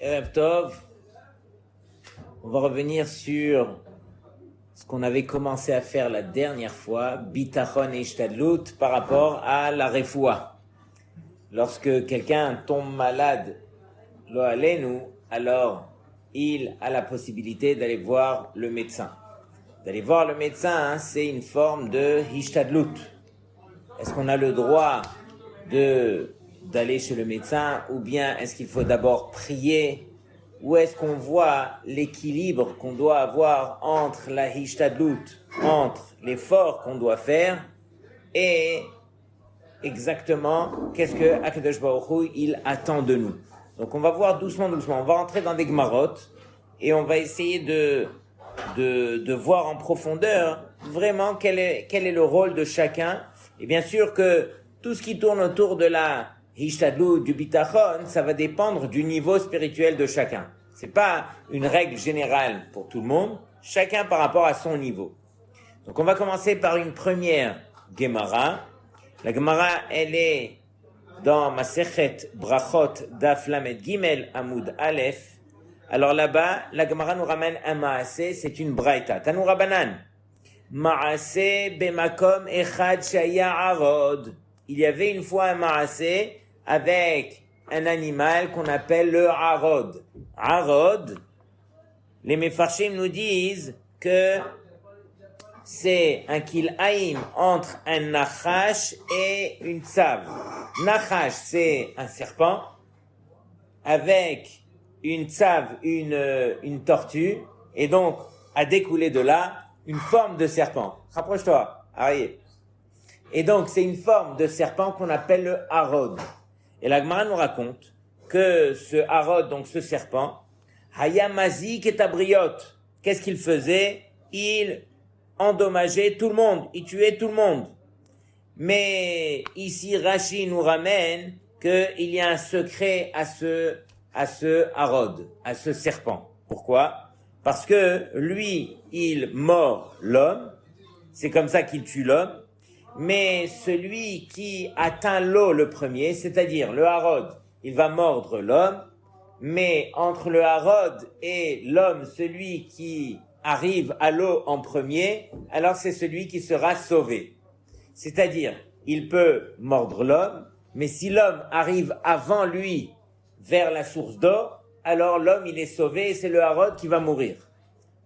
Erev Tov, on va revenir sur ce qu'on avait commencé à faire la dernière fois, Bitachon et Ishtadlut, par rapport à la refoua. Lorsque quelqu'un tombe malade, lo alenu, alors il a la possibilité d'aller voir le médecin. D'aller voir le médecin, c'est une forme de Ishtadlut. Est-ce qu'on a le droit d'aller chez le médecin, ou bien est-ce qu'il faut d'abord prier, ou est-ce qu'on voit l'équilibre qu'on doit avoir entre la hishtadlut, entre l'effort qu'on doit faire, et exactement qu'est-ce que Akadosh Baruch Hu, il attend de nous. Donc on va voir doucement, on va rentrer dans des Gemarot, et on va essayer de voir en profondeur vraiment quel est le rôle de chacun. Et bien sûr que tout ce qui tourne autour de la Hishtadlut, du Bitachon, ça va dépendre du niveau spirituel de chacun. C'est pas une règle générale pour tout le monde, chacun par rapport à son niveau. Donc on va commencer par une première Gemara. La Gemara, elle est dans Masechet Brachot Daf Lamed Gimel Amud Aleph. Alors là-bas, la Gemara nous ramène un Maaseh, c'est une Braïta. Tanu Rabanan. Maaseh bemakom echad shaya arod. Il y avait une fois un Maaseh avec un animal qu'on appelle le arod. Arod, les Mefarshim nous disent que c'est un kil'aïm entre un nachash et une tsav. Nachash, c'est un serpent avec une tsav, une tortue, et donc a découlé de là une forme de serpent. Rapproche-toi, arrive. Et donc, c'est une forme de serpent qu'on appelle le harod. Et la Gemara nous raconte que ce harod, donc ce serpent, hayamazik et tabriot. Qu'est-ce qu'il faisait? Il endommageait tout le monde, il tuait tout le monde. Mais ici, Rashi nous ramène qu'il y a un secret à ce harod, à ce serpent. Pourquoi? Parce que lui, il mord l'homme, c'est comme ça qu'il tue l'homme, mais celui qui atteint l'eau le premier, c'est-à-dire le harod, il va mordre l'homme, mais entre le harod et l'homme, celui qui arrive à l'eau en premier, alors c'est celui qui sera sauvé. C'est-à-dire, il peut mordre l'homme, mais si l'homme arrive avant lui vers la source d'eau, alors l'homme il est sauvé et c'est le harod qui va mourir.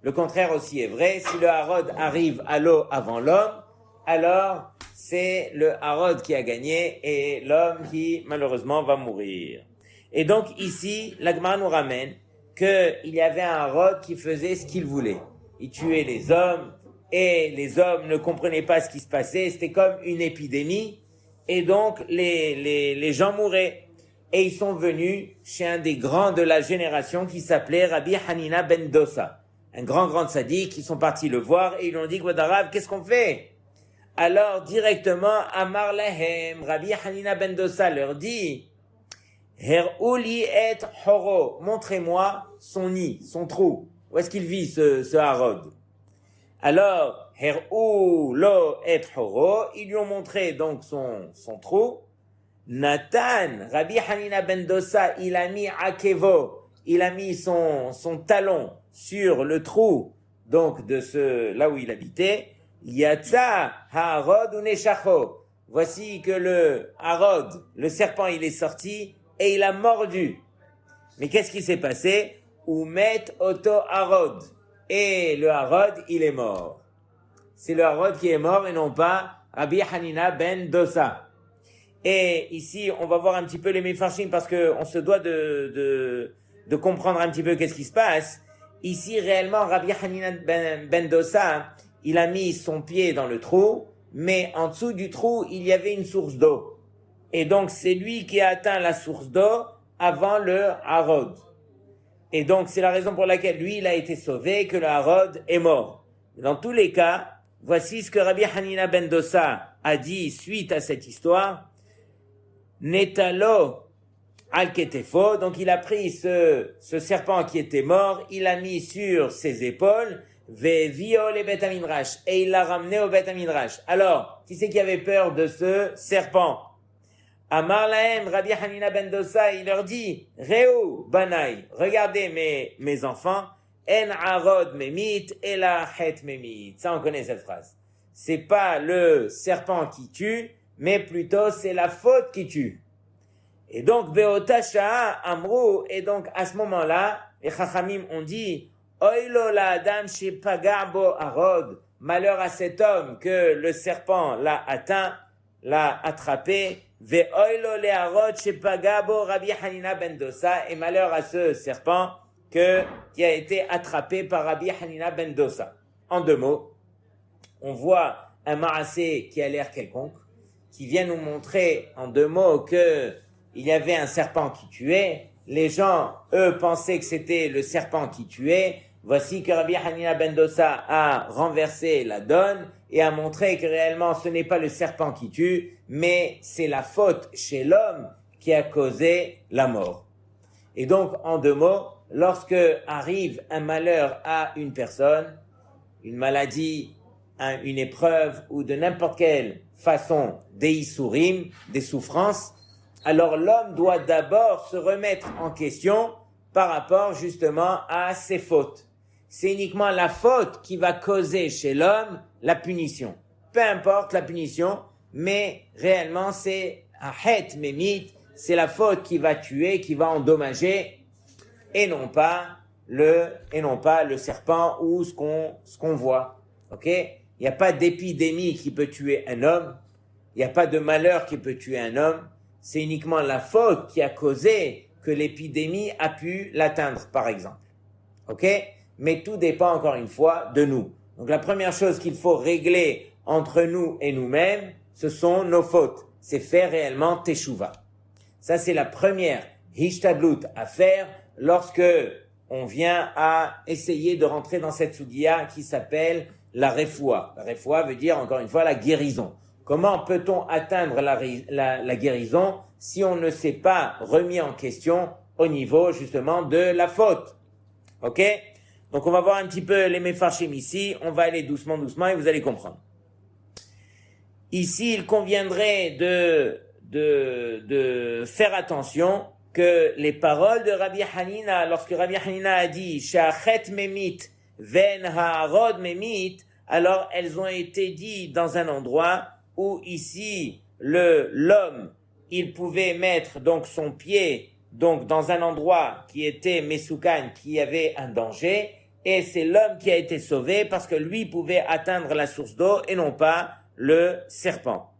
Le contraire aussi est vrai, si le harod arrive à l'eau avant l'homme, alors c'est le harod qui a gagné et l'homme qui malheureusement va mourir. Et donc ici, la Gemara nous ramène qu'il y avait un harod qui faisait ce qu'il voulait. Il tuait les hommes et les hommes ne comprenaient pas ce qui se passait, c'était comme une épidémie et donc les gens mouraient. Et ils sont venus chez un des grands de la génération qui s'appelait Rabbi Hanina ben Dosa. Un grand sadique, ils sont partis le voir et ils lui ont dit, Gwadarav, qu'est-ce qu'on fait? Alors, directement, Amar Lahem, Rabbi Hanina ben Dosa leur dit, Her'uli et horo, montrez-moi son nid, son trou. Où est-ce qu'il vit, ce harod? Alors, Her'u lo et horo, ils lui ont montré donc son trou. Nathan, Rabbi Hanina ben Dosa, il a mis akevo, il a mis son talon sur le trou, donc là où il habitait. Yatsa harod ou neshacho. Voici que le harod, le serpent, il est sorti et il a mordu. Mais qu'est-ce qui s'est passé? Umet oto harod. Et le harod, il est mort. C'est le harod qui est mort et non pas Rabbi Hanina ben Dosa. Et ici, on va voir un petit peu les Mefarshim parce que on se doit de comprendre un petit peu qu'est-ce qui se passe. Ici, réellement, Rabbi Hanina ben Dosa, il a mis son pied dans le trou, mais en dessous du trou, il y avait une source d'eau. Et donc, c'est lui qui a atteint la source d'eau avant le harod. Et donc, c'est la raison pour laquelle lui, il a été sauvé, que le harod est mort. Dans tous les cas, voici ce que Rabbi Hanina ben Dosa a dit suite à cette histoire. Netalo al-ketefo, donc il a pris ce serpent qui était mort, il l'a mis sur ses épaules, ve'vio le bet hamidrash, et il l'a ramené au bet hamidrash. Alors, qui c'est qui avait peur de ce serpent? Amar lahem, Rabbi Hanina ben Dosa, il leur dit, Reu banai, regardez mes enfants, en arod memit, ela het memit. Ça, on connaît cette phrase. C'est pas le serpent qui tue, mais plutôt c'est la faute qui tue. Et donc, be'ota sha'a amru, et donc à ce moment-là, les chachamim ont dit, oilo la adam shepaga bo arod, malheur à cet homme que le serpent l'a atteint, l'a attrapé, ve'oilo le arod shepaga bo Rabbi Hanina ben Dosa, et malheur à ce serpent qui a été attrapé par Rabbi Hanina ben Dosa. En deux mots, on voit un marassé qui a l'air quelconque, qui vient nous montrer en deux mots que il y avait un serpent qui tuait. Les gens, eux, pensaient que c'était le serpent qui tuait. Voici que Rabbi Hanina ben Dosa a renversé la donne et a montré que réellement ce n'est pas le serpent qui tue, mais c'est la faute chez l'homme qui a causé la mort. Et donc, en deux mots, lorsque arrive un malheur à une personne, une maladie, une épreuve ou de n'importe quelle façon des issourim, des souffrances, alors l'homme doit d'abord se remettre en question par rapport justement à ses fautes. C'est uniquement la faute qui va causer chez l'homme la punition. Peu importe la punition, mais réellement c'est ahet memit, c'est la faute qui va tuer, qui va endommager, et non pas le serpent ou ce qu'on voit. Ok? Il n'y a pas d'épidémie qui peut tuer un homme. Il n'y a pas de malheur qui peut tuer un homme. C'est uniquement la faute qui a causé que l'épidémie a pu l'atteindre, par exemple. Ok? Mais tout dépend, encore une fois, de nous. Donc la première chose qu'il faut régler entre nous et nous-mêmes, ce sont nos fautes. C'est faire réellement teshuva. Ça, c'est la première hishtadlut à faire lorsque on vient à essayer de rentrer dans cette soudia qui s'appelle la refoua. La refoua veut dire, encore une fois, la guérison. Comment peut-on atteindre la guérison si on ne s'est pas remis en question au niveau, justement, de la faute? Ok? Donc, on va voir un petit peu les mefarshim ici. On va aller doucement et vous allez comprendre. Ici, il conviendrait de faire attention que les paroles de Rabbi Hanina, lorsque Rabbi Hanina a dit « Sha'achet memit ven ha'arod memit », alors elles ont été dites dans un endroit où ici, l'homme, il pouvait mettre donc son pied donc dans un endroit qui était mesoukan, qui avait un danger, et c'est l'homme qui a été sauvé parce que lui pouvait atteindre la source d'eau et non pas le serpent.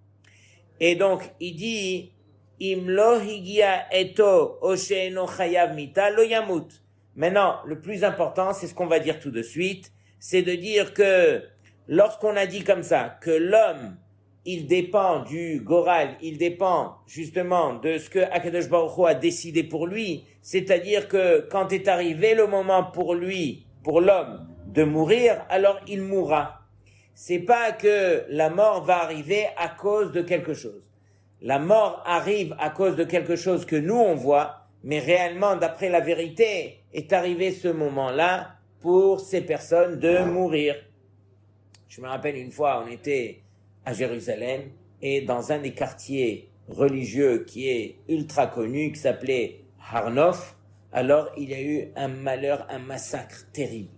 Et donc, il dit « Im lo higia eto osheeno chayav mita lo yamut ». Maintenant, le plus important, c'est ce qu'on va dire tout de suite, c'est de dire que lorsqu'on a dit comme ça, que l'homme, il dépend du goral, il dépend justement de ce que Akadosh Baruch Hu a décidé pour lui, c'est-à-dire que quand est arrivé le moment pour lui, pour l'homme, de mourir, alors il mourra. C'est pas que la mort va arriver à cause de quelque chose. La mort arrive à cause de quelque chose que nous on voit, mais réellement, d'après la vérité, est arrivé ce moment-là pour ces personnes de mourir. Je me rappelle une fois, on était à Jérusalem et dans un des quartiers religieux qui est ultra connu, qui s'appelait Har Nof, alors il y a eu un malheur, un massacre terrible.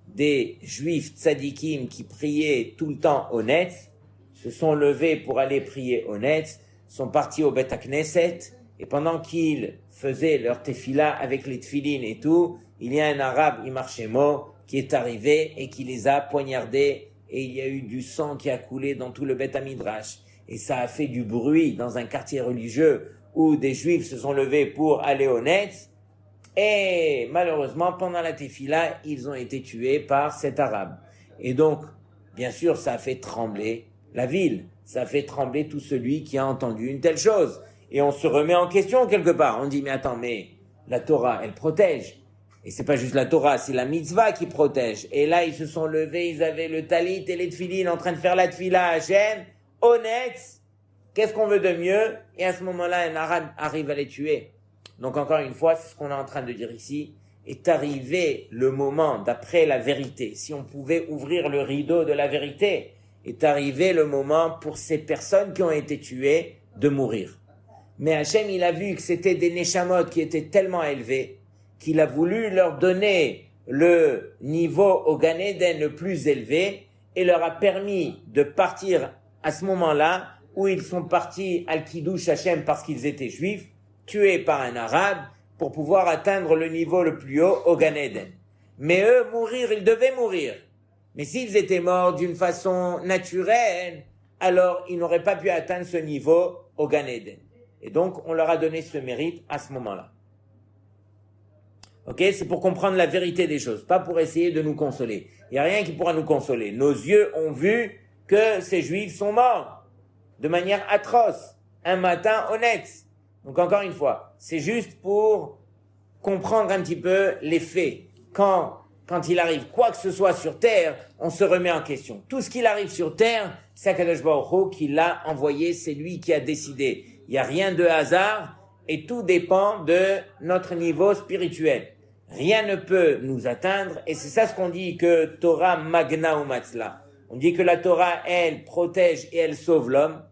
Des juifs tzadikim qui priaient tout le temps au Netz, se sont levés pour aller prier au Netz, sont partis au Bet HaKnesset, et pendant qu'ils faisaient leur tefila avec les tefilines et tout, il y a un arabe, Imar Shemo, qui est arrivé et qui les a poignardés, et il y a eu du sang qui a coulé dans tout le Bet HaMidrash, et ça a fait du bruit dans un quartier religieux où des juifs se sont levés pour aller au Netz, et malheureusement, pendant la tefila, ils ont été tués par cet arabe. Et donc, bien sûr, ça a fait trembler la ville. Ça a fait trembler tout celui qui a entendu une telle chose. Et on se remet en question quelque part. On dit, mais attends, mais la Torah, elle protège. Et c'est pas juste la Torah, c'est la mitzvah qui protège. Et là, ils se sont levés, ils avaient le talit et les tefilines en train de faire la tefila à Hachem. Honnête, qu'est-ce qu'on veut de mieux? Et à ce moment-là, un arabe arrive à les tuer. Donc encore une fois, c'est ce qu'on est en train de dire ici, est arrivé le moment d'après la vérité. Si on pouvait ouvrir le rideau de la vérité, est arrivé le moment pour ces personnes qui ont été tuées de mourir. Mais Hachem, il a vu que c'était des Neshamot qui étaient tellement élevés qu'il a voulu leur donner le niveau au Gan Eden le plus élevé et leur a permis de partir à ce moment-là où ils sont partis al Kiddush Hachem parce qu'ils étaient juifs, tués par un arabe, pour pouvoir atteindre le niveau le plus haut au Gan Eden. Mais eux, mourir, ils devaient mourir. Mais s'ils étaient morts d'une façon naturelle, alors ils n'auraient pas pu atteindre ce niveau au Gan Eden. Et donc, on leur a donné ce mérite à ce moment-là. Ok, c'est pour comprendre la vérité des choses, pas pour essayer de nous consoler. Il n'y a rien qui pourra nous consoler. Nos yeux ont vu que ces juifs sont morts de manière atroce, un matin honnête. Donc encore une fois, c'est juste pour comprendre un petit peu les faits. Quand il arrive quoi que ce soit sur terre, on se remet en question. Tout ce qu'il arrive sur terre, c'est Akadosh Baruch Hu qui l'a envoyé, c'est lui qui a décidé. Il n'y a rien de hasard et tout dépend de notre niveau spirituel. Rien ne peut nous atteindre et c'est ça ce qu'on dit que Torah Magna Umatzla. On dit que la Torah, elle protège et elle sauve l'homme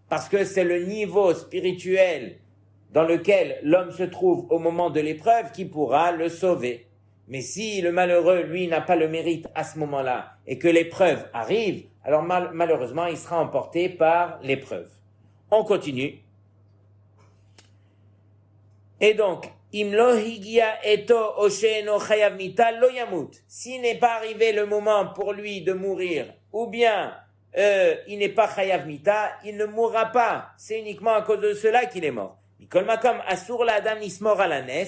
parce que c'est le niveau spirituel dans lequel l'homme se trouve au moment de l'épreuve qui pourra le sauver. Mais si le malheureux, lui, n'a pas le mérite à ce moment-là et que l'épreuve arrive, alors malheureusement, il sera emporté par l'épreuve. On continue. Et donc, Im lo higia eto osheno chayav mita lo yamut. S'il n'est pas arrivé le moment pour lui de mourir, ou bien il n'est pas chayav mita, il ne mourra pas. C'est uniquement à cause de cela qu'il est mort. Mikol makom asur la adam nismor alanes.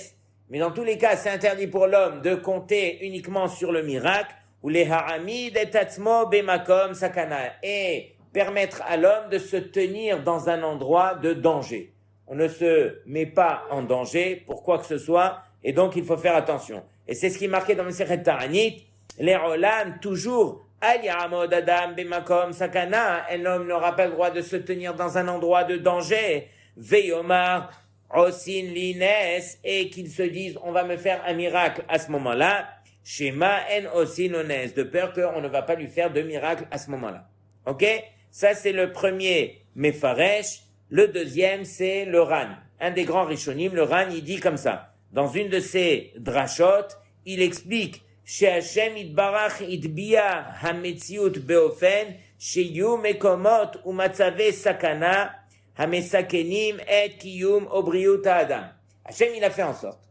Mais dans tous les cas, c'est interdit pour l'homme de compter uniquement sur le miracle, ou les ha'amid et atzmo bemakom sakana, et permettre à l'homme de se tenir dans un endroit de danger. On ne se met pas en danger pour quoi que ce soit, et donc il faut faire attention. Et c'est ce qui est marqué dans le Masechet Ta'anit, les olam, toujours, al ya'amod adam bemakom sakana, un homme n'aura pas le droit de se tenir dans un endroit de danger, veyomar, osin lines, et qu'ils se disent, on va me faire un miracle à ce moment-là, shema en osin ones, de peur qu'on ne va pas lui faire de miracle à ce moment-là. Ok? Ça c'est le premier mefaresh. Le deuxième, c'est le Ran. Un des grands Rishonim, le Ran, il dit comme ça. Dans une de ses drashot, il explique She Hashem itbarach itbiya hametziut beofen sheyu mekomot umatzave sakana hamesakenim et kiyum obriut adam. Hashem, il a fait en sorte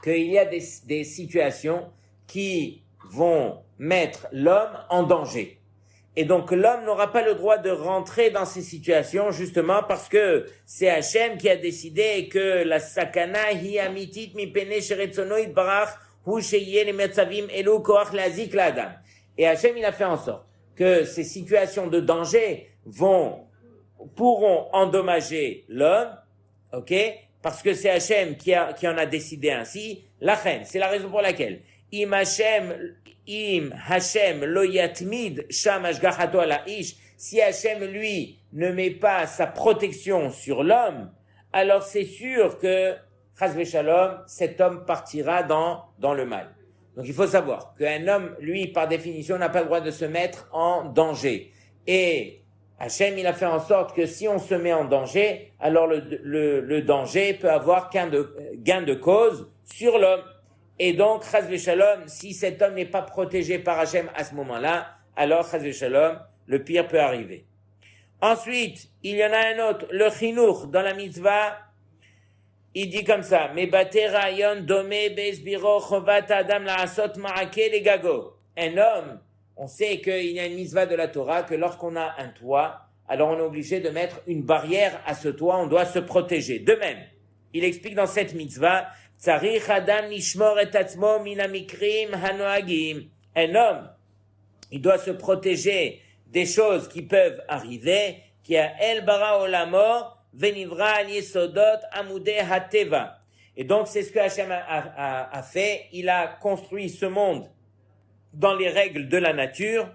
qu'il y a des situations qui vont mettre l'homme en danger. Et donc l'homme n'aura pas le droit de rentrer dans ces situations justement parce que c'est Hachem qui a décidé que la sakana hi amitit mi pene sheretzono itbarach hu sheyeh lemetzavim elu koach lazik l'adam. Et Hachem il a fait en sorte que ces situations de danger pourront endommager l'homme, ok? Parce que c'est Hachem qui en a décidé ainsi. La reine, c'est la raison pour laquelle Im Hashem lo yatmid sham ashgachato ala ish, si Hashem lui ne met pas sa protection sur l'homme, alors c'est sûr que chas v'shalom, cet homme partira dans le mal. Donc il faut savoir qu'un homme, lui, par définition, n'a pas le droit de se mettre en danger. Et Hachem, il a fait en sorte que si on se met en danger, alors le danger peut avoir gain de cause sur l'homme. Et donc, chas v'shalom, si cet homme n'est pas protégé par Hachem à ce moment-là, alors chas v'shalom, le pire peut arriver. Ensuite, il y en a un autre, le chinuch, dans la mitzvah, il dit comme ça, Mebate rayon dome besbiro chovat adam la'asot ma'ake le gago. Un homme, on sait qu'il y a une mitzvah de la Torah, que lorsqu'on a un toit, alors on est obligé de mettre une barrière à ce toit, on doit se protéger. De même, il explique dans cette mitzvah, Tzarich adam nishmor et atzmo min hamikrim hanoagim. Un homme, il doit se protéger des choses qui peuvent arriver, qui a el bara olamo venivra al yesodot amudei hateva. Et donc c'est ce que Hachem a fait. Il a construit ce monde dans les règles de la nature.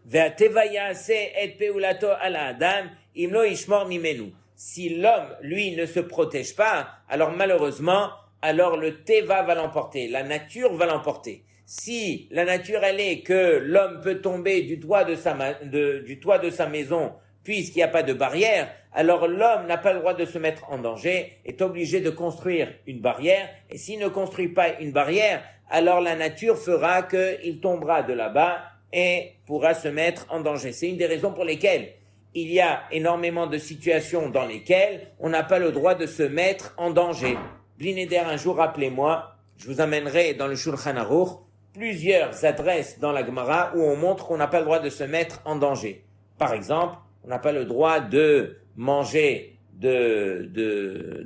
Ve'ateva ya'ase et peulato al adam im lo yishmor mimenu. Si l'homme, lui, ne se protège pas, alors malheureusement, alors le teva va l'emporter, la nature va l'emporter. Si la nature, elle est que l'homme peut tomber du toit de sa maison puisqu'il n'y a pas de barrière, alors l'homme n'a pas le droit de se mettre en danger, est obligé de construire une barrière, et s'il ne construit pas une barrière, alors la nature fera qu'il tombera de là-bas et pourra se mettre en danger. C'est une des raisons pour lesquelles il y a énormément de situations dans lesquelles on n'a pas le droit de se mettre en danger. Blinéder, un jour, rappelez-moi, je vous amènerai dans le Shulchan Aruch plusieurs adresses dans la Gemara où on montre qu'on n'a pas le droit de se mettre en danger. Par exemple, on n'a pas le droit de manger de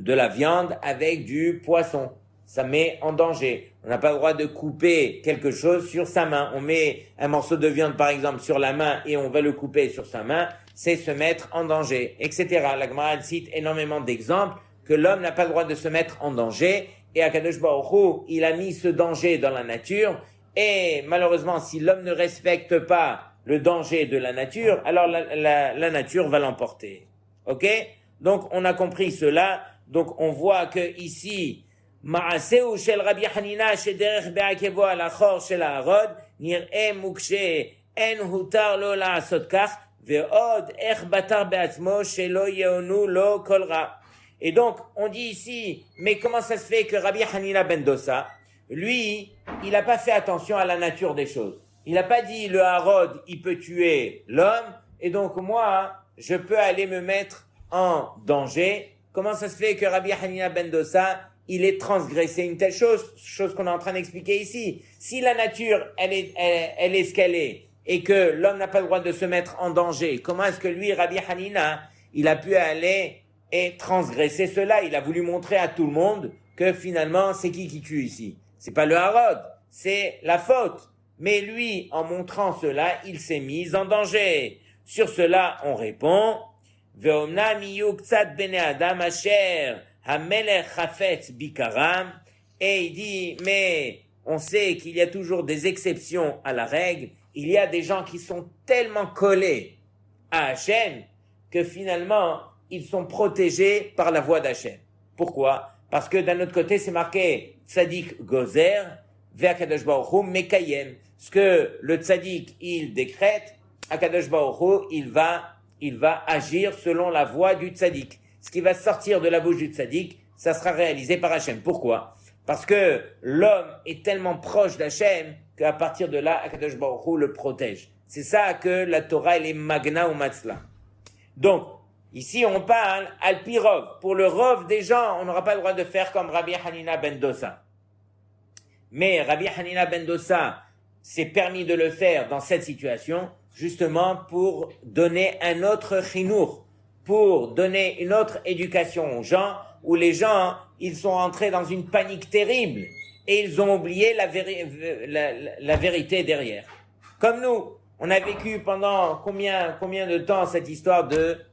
la viande avec du poisson. Ça met en danger. On n'a pas le droit de couper quelque chose sur sa main. On met un morceau de viande, par exemple, sur la main et on va le couper sur sa main. C'est se mettre en danger, etc. La Gemara cite énormément d'exemples que l'homme n'a pas le droit de se mettre en danger. Et Akadosh Baruch Hu, il a mis ce danger dans la nature. Et malheureusement, si l'homme ne respecte pas le danger de la nature, alors la nature va l'emporter. Ok? Donc, on a compris cela. Donc, on voit que ici, Ma'aseu shel Rabbi Hanina shederech be'akevo al achor shel ha'arod nir'e mukshe en hutar lo la'asot kach ve'od ech batar be'atzmo shelo yeonu lo kol ra. Et donc, on dit ici, mais comment ça se fait que Rabbi Hanina ben Dosa, lui, il n'a pas fait attention à la nature des choses. Il n'a pas dit le harod, il peut tuer l'homme, et donc moi, je peux aller me mettre en danger. Comment ça se fait que Rabbi Hanina ben Dosa, il ait transgressé une telle chose qu'on est en train d'expliquer ici. Si la nature, elle est ce qu'elle est, et que l'homme n'a pas le droit de se mettre en danger, comment est-ce que lui, Rabbi Hanina, il a pu aller et transgresser cela? Il a voulu montrer à tout le monde que finalement, c'est qui tue ici? C'est pas le harod, c'est la faute. Mais lui, en montrant cela, il s'est mis en danger. Sur cela, on répond, Ve'omnam yiyu ktsat bnei adam asher hamelech chafetz bikaram. Et il dit, mais on sait qu'il y a toujours des exceptions à la règle. Il y a des gens qui sont tellement collés à Hachem que finalement, ils sont protégés par la voix d'Hachem. Pourquoi? Parce que d'un autre côté, c'est marqué Tzadik Gozer, Ve'akadosh Baruch Hu Mekayem. Ce que le Tzadik, il décrète, Akadosh Baruch Hu, il va agir selon la voix du Tzadik. Ce qui va sortir de la bouche du Tzadik, ça sera réalisé par Hachem. Pourquoi? Parce que l'homme est tellement proche d'Hachem qu'à partir de là, Akadosh Baruch Hu le protège. C'est ça que la Torah, elle est Magna ou Matzla. Donc, ici, on parle al-pi rov. Pour le rov des gens, on n'aura pas le droit de faire comme Rabbi Hanina ben Dosa. Mais Rabbi Hanina ben Dosa s'est permis de le faire dans cette situation, justement pour donner un autre chinour, pour donner une autre éducation aux gens, où les gens, ils sont entrés dans une panique terrible et ils ont oublié la vérité derrière. Comme nous, on a vécu pendant combien de temps cette histoire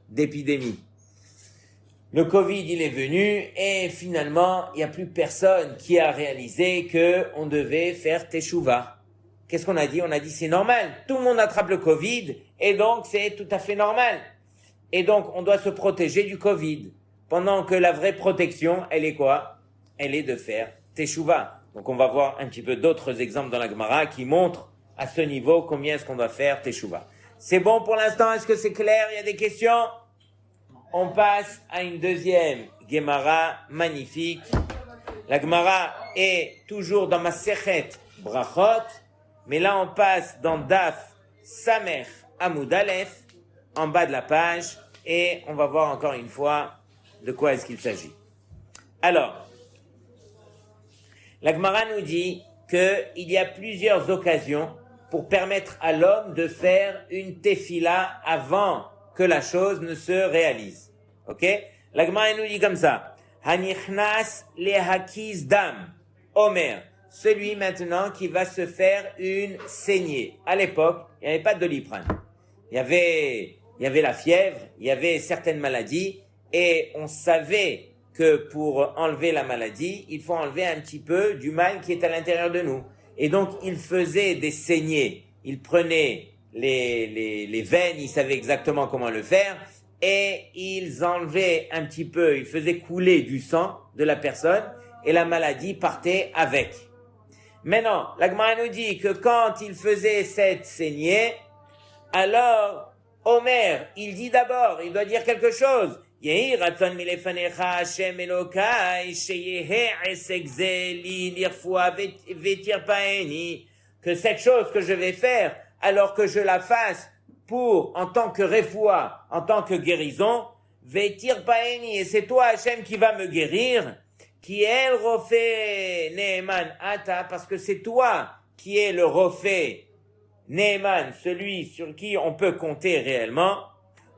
d'épidémie. Le Covid, il est venu et finalement, il n'y a plus personne qui a réalisé que on devait faire teshuva. Qu'est-ce qu'on a dit? On a dit c'est normal. Tout le monde attrape le Covid et donc c'est tout à fait normal. Et donc, on doit se protéger du Covid. Pendant que la vraie protection, elle est quoi? Elle est de faire teshuva. Donc, on va voir un petit peu d'autres exemples dans la Gemara qui montrent à ce niveau combien est-ce qu'on doit faire teshuva. C'est bon pour l'instant? Est-ce que c'est clair? Il y a des questions? On passe à une deuxième Gemara magnifique. La Gemara est toujours dans Masechet Brachot, mais là on passe dans Daf Samer Amud Aleph, en bas de la page, et on va voir encore une fois de quoi est-ce qu'il s'agit. Alors, la Gemara nous dit qu'il y a plusieurs occasions pour permettre à l'homme de faire une tefila avant que la chose ne se réalise. Ok? La Gemara nous dit comme ça. Hanichnas lehakiz dam. Omer. Celui maintenant qui va se faire une saignée. À l'époque, il n'y avait pas de Doliprane. Il y avait la fièvre, il y avait certaines maladies, et on savait que pour enlever la maladie, il faut enlever un petit peu du mal qui est à l'intérieur de nous. Et donc, il faisait des saignées. Il prenait les veines, il savait exactement comment le faire, et ils enlevaient un petit peu, ils faisaient couler du sang de la personne, et la maladie partait avec. Maintenant, la Gemara nous dit que quand il faisait cette saignée, alors Omer, il dit d'abord, il doit dire quelque chose. Yehi ratzon milefanecha Hashem Elokai sheyehe esek ze li lirfua vetir paeni, que cette chose que je vais faire, alors que je la fasse pour, en tant que refoua, en tant que guérison, vetir paeni, et c'est toi Hashem qui va me guérir, qui est le rofé Neeman Ata, parce que c'est toi qui est le rofé Neeman, celui sur qui on peut compter réellement.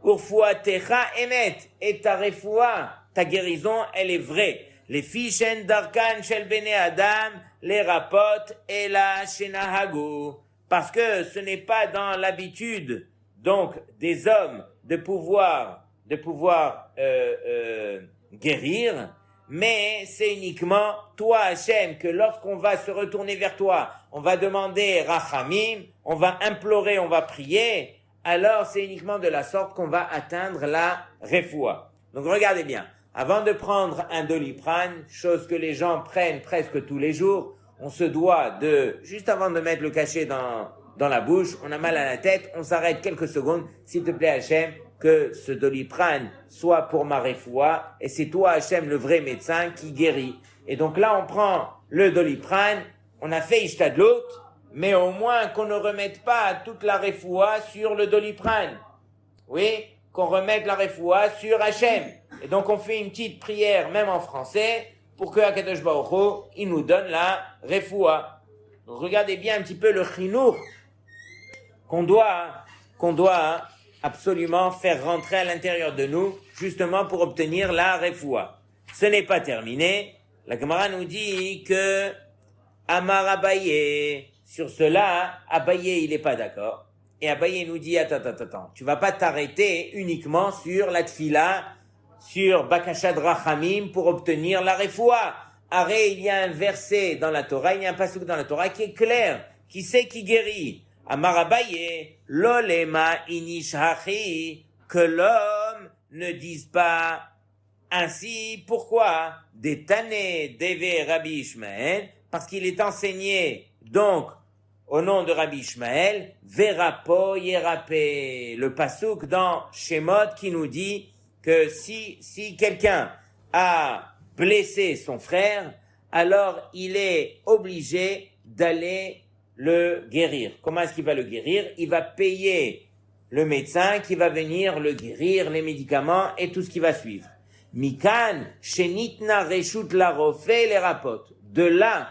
Urfoua techa emet, et ta refoua, ta guérison, elle est vraie. Les fishen darkan shel bene adam, les rapot et la shenahagu. Parce que ce n'est pas dans l'habitude, donc, des hommes de pouvoir guérir, mais c'est uniquement toi, Hachem, que lorsqu'on va se retourner vers toi, on va demander Rachamim, on va implorer, on va prier, alors c'est uniquement de la sorte qu'on va atteindre la refoua. Donc regardez bien, avant de prendre un Doliprane, chose que les gens prennent presque tous les jours, on se doit de, juste avant de mettre le cachet dans la bouche, on a mal à la tête, on s'arrête quelques secondes, s'il te plaît Hachem, que ce Doliprane soit pour ma refoua, et c'est toi Hachem le vrai médecin qui guérit. Et donc là on prend le Doliprane, on a fait Ishtadlout, mais au moins qu'on ne remette pas toute la refoua sur le Doliprane. Oui, qu'on remette la refoua sur Hachem. Et donc on fait une petite prière, même en français, pour que Akadosh Baruch Hu, il nous donne la refoua. Donc regardez bien un petit peu le chinour qu'on doit absolument faire rentrer à l'intérieur de nous, justement pour obtenir la refoua. Ce n'est pas terminé. La Gemara nous dit que Amar Abaye, sur cela, Abaye, il n'est pas d'accord. Et Abaye nous dit, attends, tu vas pas t'arrêter uniquement sur la tfila, sur Bakashad Rachamim pour obtenir la refoua. Arrête, il y a un verset dans la Torah, il y a un pasuk dans la Torah qui est clair, qui sait qui guérit. Amar Abaye, l'olema inishachi, que l'homme ne dise pas ainsi. Pourquoi? Détané deve Rabbi Ishmael, parce qu'il est enseigné donc au nom de Rabbi Ishmael, verapo yerapé, le pasuk dans Shemot qui nous dit que si quelqu'un a blessé son frère, alors il est obligé d'aller le guérir. Comment est-ce qu'il va le guérir? Il va payer le médecin qui va venir le guérir, les médicaments et tout ce qui va suivre. Mikan, shenitna reshut la rofé les rapotes. De là,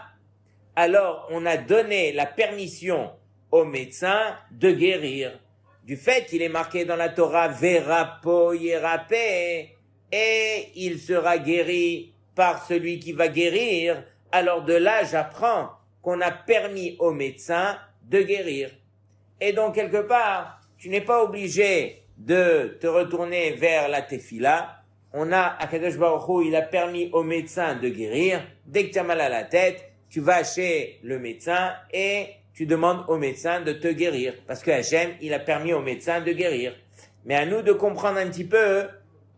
alors on a donné la permission au médecin de guérir. Du fait qu'il est marqué dans la Torah, verapo yerapé, et il sera guéri par celui qui va guérir, alors de là j'apprends qu'on a permis au médecin de guérir. Et donc, quelque part, tu n'es pas obligé de te retourner vers la tefila. On a, Akadosh Baruch Hu, il a permis au médecin de guérir. Dès que tu as mal à la tête, tu vas chez le médecin et tu demandes au médecin de te guérir. Parce que Hachem, il a permis au médecin de guérir. Mais à nous de comprendre un petit peu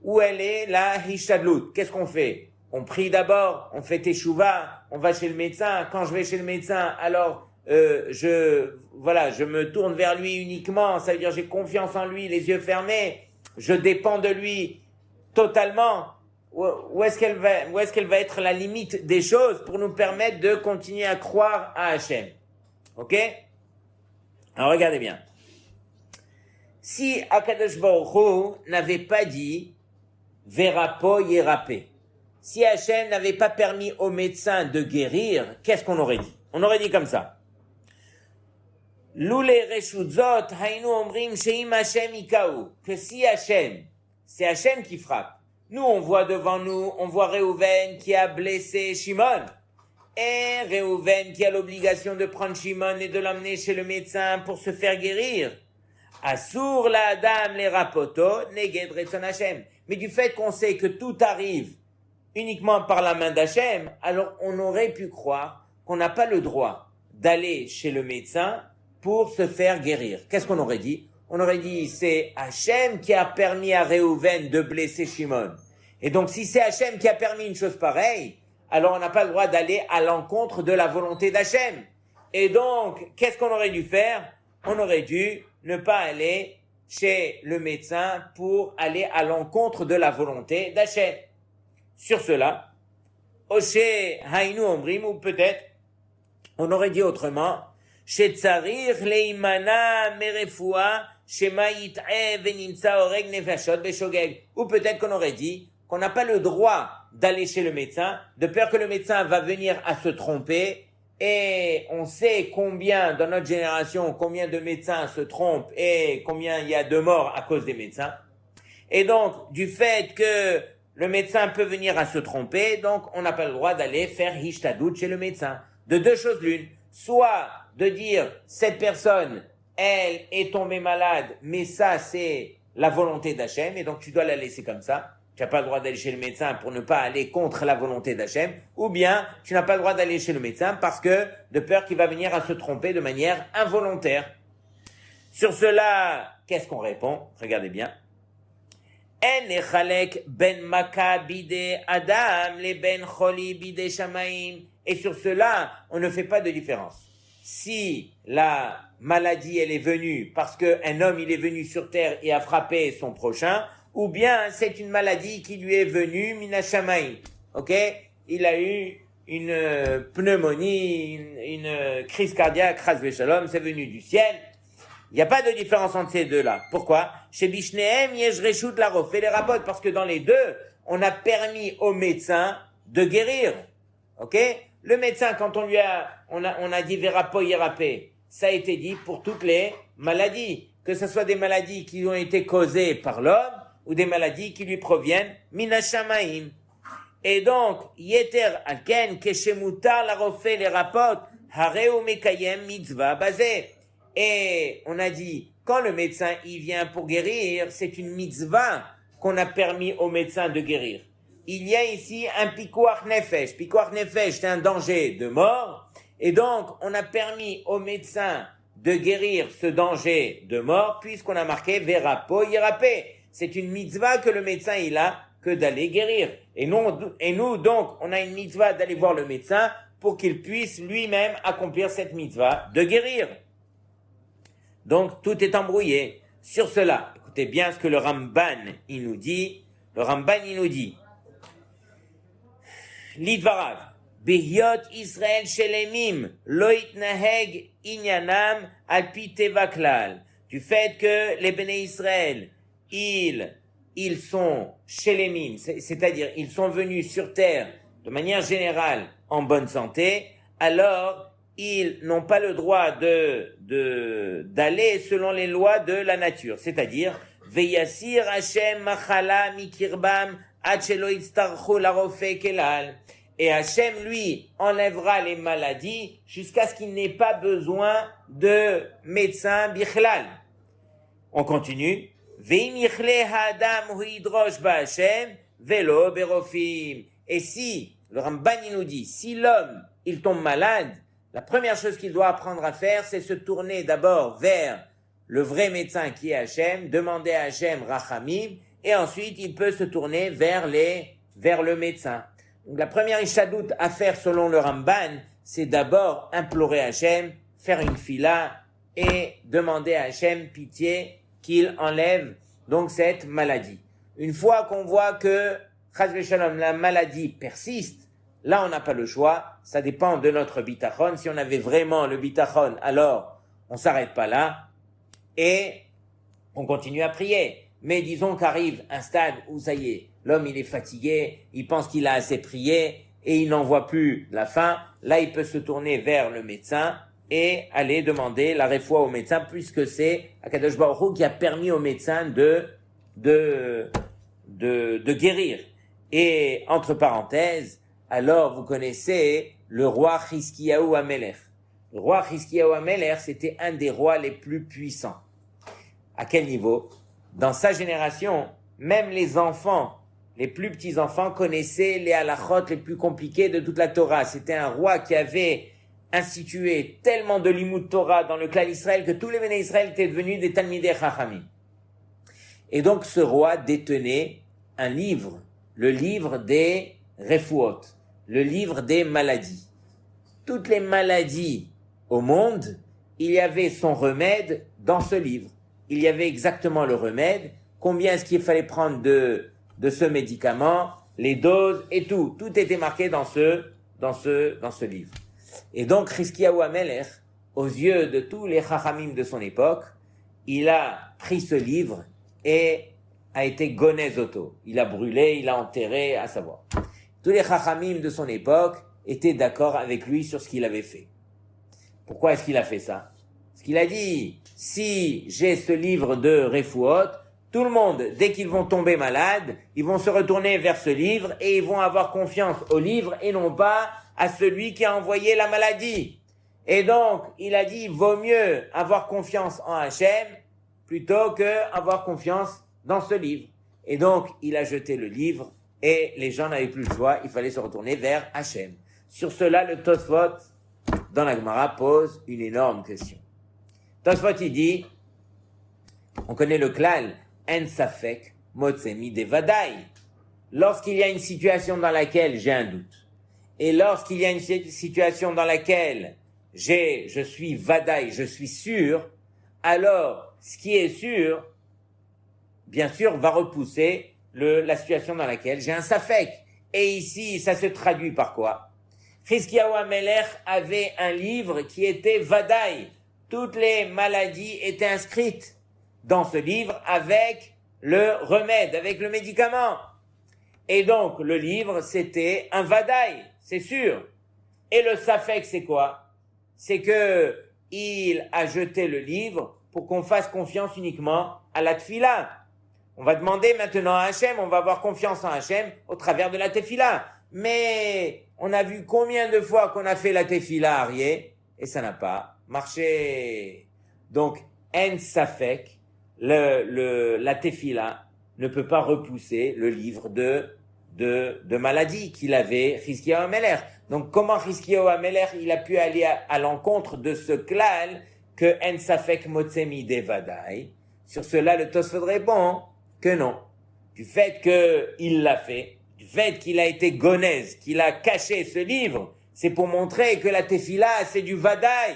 où elle est la hishtadlut. Qu'est-ce qu'on fait? On prie d'abord, on fait teshuva, on va chez le médecin. Quand je vais chez le médecin, alors je me tourne vers lui uniquement. Ça veut dire j'ai confiance en lui, les yeux fermés. Je dépends de lui totalement. Où est-ce qu'elle va être la limite des choses pour nous permettre de continuer à croire à Hachem? Ok? Alors regardez bien. Si Akadosh Baruch Hu n'avait pas dit verapo yerapé, si Hachem n'avait pas permis au médecin de guérir, qu'est-ce qu'on aurait dit? On aurait dit comme ça. Loule reshutzot hainu omrim sheim Hachem ikaou, que si Hachem, c'est Hachem qui frappe. Nous, on voit devant nous, on voit Réhouven qui a blessé Shimon. Et Réhouven qui a l'obligation de prendre Shimon et de l'emmener chez le médecin pour se faire guérir. Asur la adam les rapoto, neged retzon Hachem. Mais du fait qu'on sait que tout arrive uniquement par la main d'Hachem, alors on aurait pu croire qu'on n'a pas le droit d'aller chez le médecin pour se faire guérir. Qu'est-ce qu'on aurait dit? On aurait dit, c'est Hachem qui a permis à Réhouven de blesser Shimon. Et donc, si c'est Hachem qui a permis une chose pareille, alors on n'a pas le droit d'aller à l'encontre de la volonté d'Hachem. Et donc, qu'est-ce qu'on aurait dû faire? On aurait dû ne pas aller chez le médecin pour aller à l'encontre de la volonté d'Hachem. Sur cela, Oshe Hainu Omrim, ou peut-être, on aurait dit autrement, chez Tsarir Leimana Merefua, Shema Yit'e Venimsa Oreg Nefashot Beshogeg. Ou peut-être qu'on aurait dit qu'on n'a pas le droit d'aller chez le médecin, de peur que le médecin va venir à se tromper. Et on sait combien, dans notre génération, combien de médecins se trompent et combien il y a de morts à cause des médecins. Et donc, du fait que le médecin peut venir à se tromper, donc on n'a pas le droit d'aller faire hishtadout chez le médecin. De deux choses l'une. Soit de dire, cette personne, elle est tombée malade, mais ça c'est la volonté d'Hachem, et donc tu dois la laisser comme ça. Tu n'as pas le droit d'aller chez le médecin pour ne pas aller contre la volonté d'Hachem, ou bien tu n'as pas le droit d'aller chez le médecin parce que de peur qu'il va venir à se tromper de manière involontaire. Sur cela, qu'est-ce qu'on répond? Regardez bien. En echalek ben maka bide adam le ben choli bide shamaim. Et sur cela, on ne fait pas de différence. Si la maladie, elle est venue parce qu'un homme, il est venu sur terre et a frappé son prochain, ou bien c'est une maladie qui lui est venue minashamaim. Ok? Il a eu une pneumonie, une crise cardiaque, chas v'shalom, c'est venu du ciel. Il n'y a pas de différence entre ces deux-là. Pourquoi? Chez Bishnehem, yesh reshut la refait les rapotes, parce que dans les deux, on a permis au médecin de guérir. Ok? Le médecin, quand on a dit verapo yerapé, ça a été dit pour toutes les maladies, que ce soit des maladies qui ont été causées par l'homme ou des maladies qui lui proviennent minashamaim. Et donc, yeter alken keshemutar la refait les rapotes hareu mekayem mitzvah basé. Et on a dit, quand le médecin y vient pour guérir, c'est une mitzvah qu'on a permis au médecin de guérir. Il y a ici un pikuach nefesh. Pikuach nefesh, c'est un danger de mort. Et donc, on a permis au médecin de guérir ce danger de mort, puisqu'on a marqué verapo yerapé. C'est une mitzvah que le médecin, il a que d'aller guérir. Et nous, donc, on a une mitzvah d'aller voir le médecin pour qu'il puisse lui-même accomplir cette mitzvah de guérir. Donc, tout est embrouillé. Sur cela, écoutez bien ce que le Ramban, il nous dit. Le Ramban, il nous dit, Lidvarav, Behiot Israël Shelemim, Loit Naheg Inyanam Alpi Tevaklal. Du fait que les Béné Israël, ils sont Shelemim, c'est-à-dire ils sont venus sur terre de manière générale en bonne santé, alors ils n'ont pas le droit d'aller selon les lois de la nature. C'est-à-dire, Veyasir Hashem Machala Mikirbam Achelo Itztarchu Larofe Kelal. Et Hashem, lui, enlèvera les maladies jusqu'à ce qu'il n'ait pas besoin de médecin bichlal. On continue. Veimichle Hadam Huidrosh Ba'Hashem Velo Berofim. Et si, le Ramban il nous dit, si l'homme, il tombe malade, la première chose qu'il doit apprendre à faire, c'est se tourner d'abord vers le vrai médecin qui est Hachem, demander à Hachem Rachamim, et ensuite il peut se tourner vers le médecin. Donc la première ishadout à faire selon le Ramban, c'est d'abord implorer Hachem, faire une fila et demander à Hachem pitié qu'il enlève donc cette maladie. Une fois qu'on voit que chas v'shalom, la maladie persiste, là, on n'a pas le choix. Ça dépend de notre bitachon. Si on avait vraiment le bitachon, alors on s'arrête pas là et on continue à prier. Mais disons qu'arrive un stade où ça y est, l'homme il est fatigué, il pense qu'il a assez prié et il n'en voit plus la fin. Là, il peut se tourner vers le médecin et aller demander la refoua au médecin, puisque c'est Akadosh Baruch Hu qui a permis au médecin de guérir. Et entre parenthèses, alors, vous connaissez le roi Chizkiyahu Amelech. Le roi Chizkiyahu Amelech, c'était un des rois les plus puissants. À quel niveau? Dans sa génération, même les enfants, les plus petits enfants, connaissaient les halachot les plus compliqués de toute la Torah. C'était un roi qui avait institué tellement de limud Torah dans le clan d'Israël que tous les Béné Israël étaient devenus des Talmidei Chachamim. Et donc, ce roi détenait un livre, le livre des Refuot, le livre des maladies. Toutes les maladies au monde, il y avait son remède dans ce livre. il y avait exactement le remède, combien est-ce qu'il fallait prendre de ce médicament, les doses et tout. Tout était marqué dans ce livre. Et donc, Chizkiyahu HaMelech, aux yeux de tous les chachamim de son époque, il a pris ce livre et a été gonez auto. Il a brûlé, il a enterré, à savoir. Tous les chachamim de son époque étaient d'accord avec lui sur ce qu'il avait fait. Pourquoi est-ce qu'il a fait ça? Parce qu'il a dit, si j'ai ce livre de Refuot, tout le monde, dès qu'ils vont tomber malades, ils vont se retourner vers ce livre et ils vont avoir confiance au livre et non pas à celui qui a envoyé la maladie. Et donc, il a dit, vaut mieux avoir confiance en Hachem plutôt que avoir confiance dans ce livre. Et donc, il a jeté le livre et les gens n'avaient plus le choix, il fallait se retourner vers Hachem. Sur cela, le Tosfot, dans la Gemara, pose une énorme question. Tosfot, il dit, on connaît le klal, en safek, motsemi de vadai. Lorsqu'il y a une situation dans laquelle j'ai un doute, et lorsqu'il y a une situation dans laquelle je suis vadai, je suis sûr, alors ce qui est sûr, bien sûr, va repousser la situation dans laquelle j'ai un safek. Et ici, ça se traduit par quoi? Chizkiyahu HaMelech avait un livre qui était vadai. Toutes les maladies étaient inscrites dans ce livre avec le remède, avec le médicament. Et donc, le livre, c'était un vadai, c'est sûr. Et le safek, c'est quoi? C'est que il a jeté le livre pour qu'on fasse confiance uniquement à la tefila. On va demander maintenant à Hachem, on va avoir confiance en Hachem au travers de la tefila. Mais on a vu combien de fois qu'on a fait la tefila Arié et ça n'a pas marché. Donc, en safek, la tefila ne peut pas repousser le livre de maladie qu'il avait Chizkiyahu HaMelech. Donc, comment Chizkiyahu HaMelech il a pu aller à l'encontre de ce klal que en safek motsemi de vadai? Sur cela, le Tosfot répond que non. Du fait qu'il l'a fait, du fait qu'il a été gonez, qu'il a caché ce livre, c'est pour montrer que la tefila, c'est du vadai.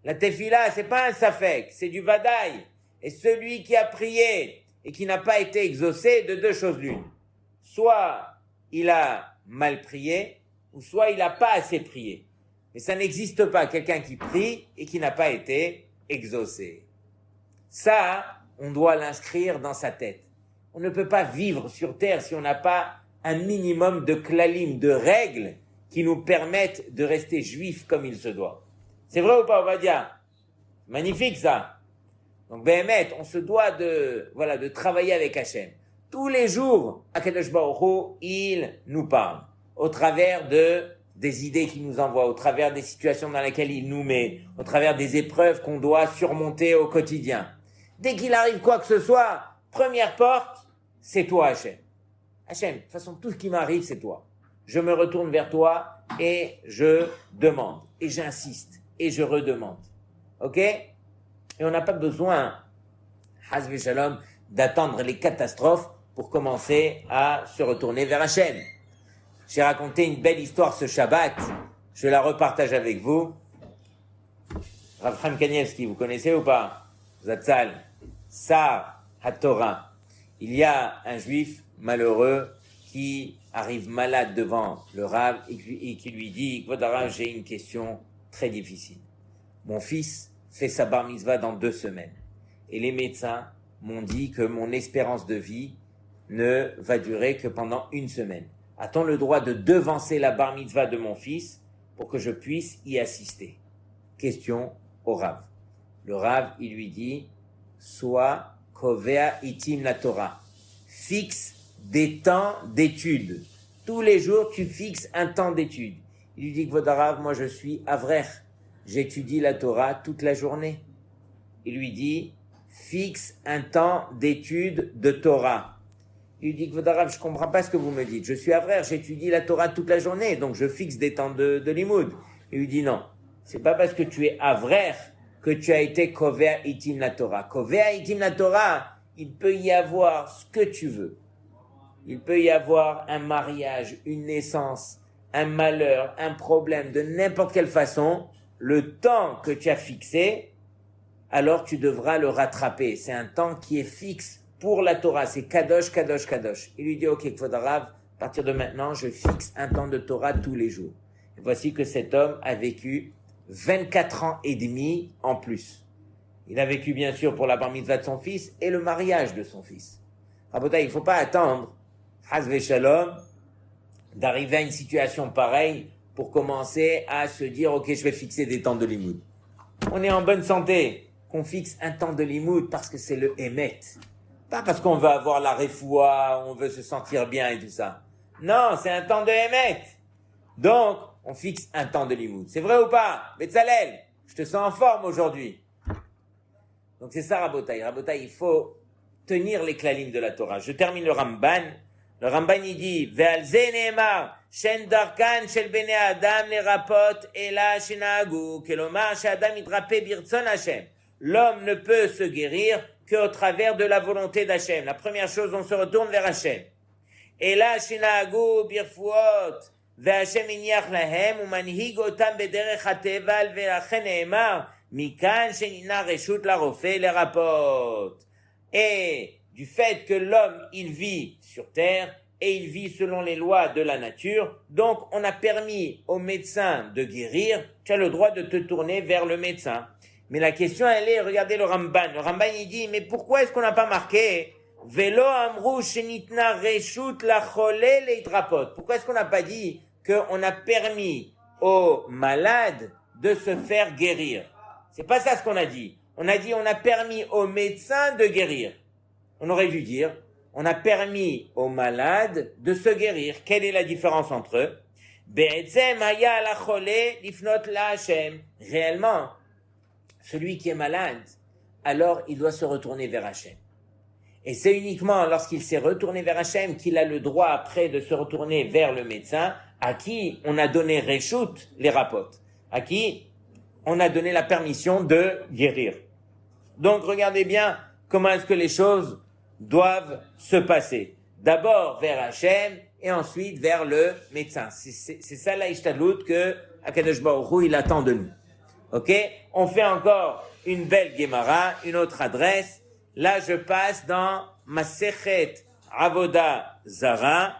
La tefila, c'est pas un safek, c'est du vadai. Et celui qui a prié et qui n'a pas été exaucé, de deux choses l'une. Soit il a mal prié, ou soit il n'a pas assez prié. Mais ça n'existe pas, quelqu'un qui prie et qui n'a pas été exaucé. Ça, on doit l'inscrire dans sa tête. On ne peut pas vivre sur terre si on n'a pas un minimum de klalim, de règles qui nous permettent de rester juifs comme il se doit. C'est vrai ou pas, Ovadia? Magnifique ça. Donc, Béhémet, on se doit de travailler avec Hachem. Tous les jours, Akadosh Baruch Hu, il nous parle au travers des idées qu'il nous envoie, au travers des situations dans lesquelles il nous met, au travers des épreuves qu'on doit surmonter au quotidien. Dès qu'il arrive quoi que ce soit, première porte, c'est toi Hachem. Hachem, de toute façon, tout ce qui m'arrive, c'est toi. Je me retourne vers toi et je demande, et j'insiste, et je redemande. Ok? Et on n'a pas besoin, Hazve Shalom, d'attendre les catastrophes pour commencer à se retourner vers Hachem. J'ai raconté une belle histoire ce Shabbat, je la repartage avec vous. Rav Chaim Kanievski, vous connaissez ou pas? Zatzal, Sar HaTorah. Il y a un juif malheureux qui arrive malade devant le Rav et qui lui dit, Kvod Harav, j'ai une question très difficile. Mon fils fait sa bar mitzvah dans 2 semaines. Et les médecins m'ont dit que mon espérance de vie ne va durer que pendant 1 semaine. A-t-on le droit de devancer la bar mitzvah de mon fils pour que je puisse y assister? Question au Rav. Le Rav, il lui dit, sois kovea itim la Torah. Fixe des temps d'études. Tous les jours, tu fixes un temps d'études. Il lui dit, Kvod Harav, moi je suis avrer. J'étudie la Torah toute la journée. Il lui dit, fixe un temps d'étude de Torah. Il lui dit, Kvod Harav, je ne comprends pas ce que vous me dites. Je suis avrer, j'étudie la Torah toute la journée, donc je fixe des temps de limoud. Il lui dit, non, c'est pas parce que tu es avrer que tu as été kovea itim la Torah. Kovea itim la Torah, il peut y avoir ce que tu veux. Il peut y avoir un mariage, une naissance, un malheur, un problème, de n'importe quelle façon. Le temps que tu as fixé, alors tu devras le rattraper. C'est un temps qui est fixe pour la Torah. C'est Kadosh, Kadosh, Kadosh. Il lui dit, ok, Kvod Harav, à partir de maintenant, je fixe un temps de Torah tous les jours. Et voici que cet homme a vécu 24 ans et demi en plus. Il a vécu bien sûr pour la bar mitzvah de son fils et le mariage de son fils. Rabotai, il ne faut pas attendre, Hazve Shalom, d'arriver à une situation pareille pour commencer à se dire, ok, je vais fixer des temps de limoud. On est en bonne santé, qu'on fixe un temps de limoud parce que c'est le Emet. Pas parce qu'on veut avoir la refoua, on veut se sentir bien et tout ça. Non, c'est un temps de Emet. Donc, on fixe un temps de limoud. C'est vrai ou pas? Betzalel, je te sens en forme aujourd'hui. Donc c'est ça Rabotai. Rabotai, il faut tenir les klalim de la Torah. Je termine le Ramban. Le Ramban, il dit, Ve'al ze ne'emar, shen darkan shel bnei adam lerapot ela shenahagu, kelomar she'adam yidrape birtzon Hashem. L'homme ne peut se guérir qu'au travers de la volonté d'Hashem. La première chose, on se retourne vers Hashem. Ela shenahagu birfuot, ve'Hashem iniach lahem, umanhig otam bederech hateval, ve'lachen ne'emar, mikan shenina reshut larofé lerapot. Et du fait que l'homme, il vit sur terre et il vit selon les lois de la nature, donc on a permis au médecin de guérir, tu as le droit de te tourner vers le médecin. Mais la question, elle est, regardez le Ramban. Le Ramban, il dit, mais pourquoi est-ce qu'on n'a pas marqué Velo amrou shenitna reshut lachole leitrapot? Pourquoi est-ce qu'on n'a pas dit qu'on a permis aux malades de se faire guérir? C'est pas ça ce qu'on a dit. On a dit, on a permis aux médecins de guérir. On aurait dû dire, on a permis aux malades de se guérir. Quelle est la différence entre eux? Réellement, celui qui est malade, alors il doit se retourner vers Hachem. Et c'est uniquement lorsqu'il s'est retourné vers Hachem qu'il a le droit après de se retourner vers le médecin à qui on a donné Réchout, les rapotes, à qui on a donné la permission de guérir. Donc regardez bien comment est-ce que les choses doivent se passer. D'abord vers Hachem et ensuite vers le médecin. C'est ça la ishtadlout que Akadosh Baruch Hu, il attend de nous. Ok? On fait encore une belle Gemara, une autre adresse. Là, je passe dans Masechet Avoda Zara.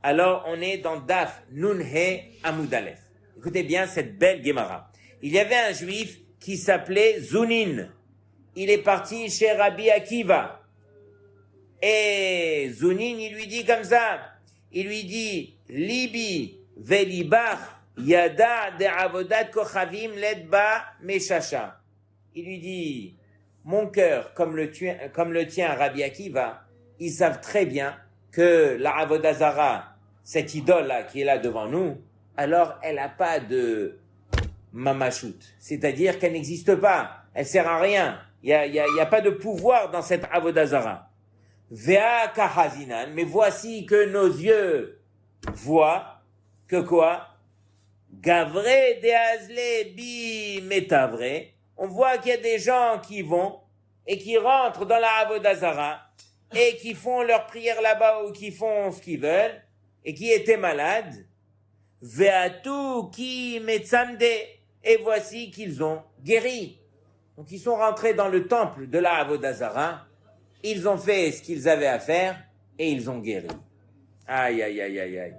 Alors, on est dans Daf Nunhe Amud Aleph. Écoutez bien cette belle Gemara. Il y avait un juif qui s'appelait Zounin. Il est parti chez Rabbi Akiva. Et Zounin, il lui dit comme ça. Il lui dit, Libi velibach yada de avodat kochavim ledba meshasha. Il lui dit, mon cœur, comme le tien, Rabbi Akiva, ils savent très bien que la Avodazara, cette idole-là qui est là devant nous, alors elle n'a pas de mamashut. C'est-à-dire qu'elle n'existe pas. Elle sert à rien. Il y a pas de pouvoir dans cette Avodazara. Vea kahazinan, mais voici que nos yeux voient que quoi? Gavre de azle bi metavre. On voit qu'il y a des gens qui vont et qui rentrent dans la Avodazara et qui font leur prière là-bas ou qui font ce qu'ils veulent et qui étaient malades. Veatu ki metzamde, et voici qu'ils ont guéri. Donc ils sont rentrés dans le temple de la Avodazara. Ils ont fait ce qu'ils avaient à faire et ils ont guéri. Aïe, aïe, aïe, aïe, aïe.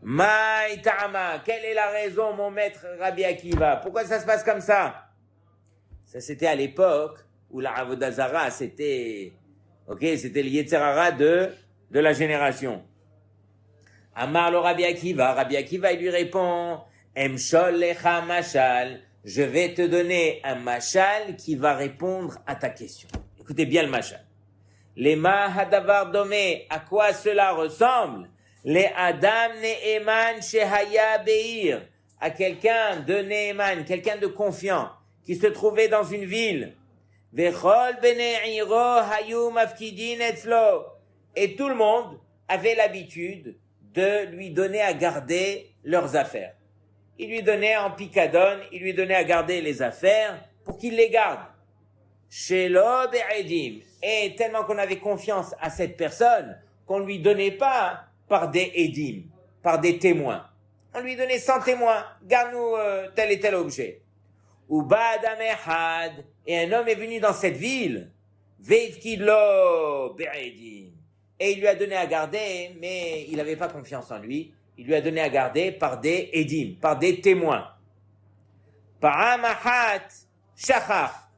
Maï ta'ama, quelle est la raison, mon maître Rabbi Akiva? Pourquoi ça se passe comme ça? Ça, c'était à l'époque où la Avodazara, c'était le Yetzer Hara de la génération. Amar le Rabbi Akiva, il lui répond, Emshol lecha mashal, je vais te donner un mashal qui va répondre à ta question. Écoutez bien le mashal. Lema hadavar domé, à quoi cela ressemble? Les Adam Ne'eman Shehaya Beir, à quelqu'un de Ne'eman, quelqu'un de confiant, qui se trouvait dans une ville. Vechol bnei iro hayu mafkidin etzlo. Et tout le monde avait l'habitude de lui donner à garder leurs affaires. Il lui donnait en picadone, il lui donnait à garder les affaires pour qu'il les garde. Shelo be'edim. Et tellement qu'on avait confiance à cette personne, qu'on ne lui donnait pas par des edim, par des témoins. On lui donnait 100 témoins. Garde-nous tel et tel objet. ou Ba'adam Echad, et un homme est venu dans cette ville, Veivkidlo Be'edim, et il lui a donné à garder, mais il n'avait pas confiance en lui, il lui a donné à garder par des Edim, par des témoins. Paramahat Shachar.